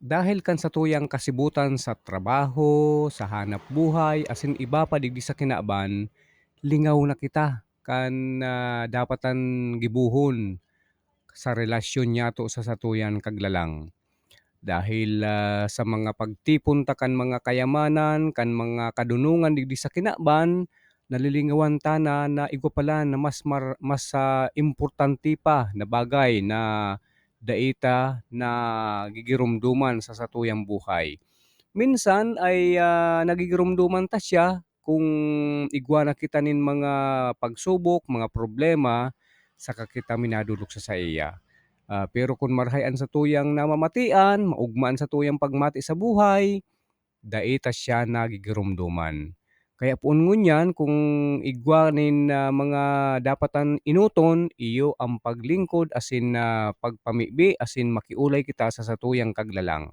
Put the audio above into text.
Dahil kan sa tuyang kasibutan sa trabaho, sa hanap buhay, asin iba pa digdi sa kinaban, lingaw na kita kan dapatan gibuhon sa relasyon niyato sa satuyan kaglalang. Dahil sa mga pagtipon ta kan mga kayamanan, kan mga kadunungan digdi sa kinaban, nalilingawan ta na igo pala na mas importante pa na bagay na daita na gigirumduman sa satuyang buhay. Minsan ay nagigirumduman ta siya kung igwa na kita nin mga pagsubok, mga problema, saka kita minadulok sa saiya. Pero kung marhay-an sa tuyang namamatian, maugmaan sa tuyang pagmati sa buhay, daita siya nagigirumduman. Kaya poon ngunyan kung igwa nin mga dapatan inuton, iyo ang paglingkod asin pagpamibi asin makiulay kita sa satuyang kaglalang.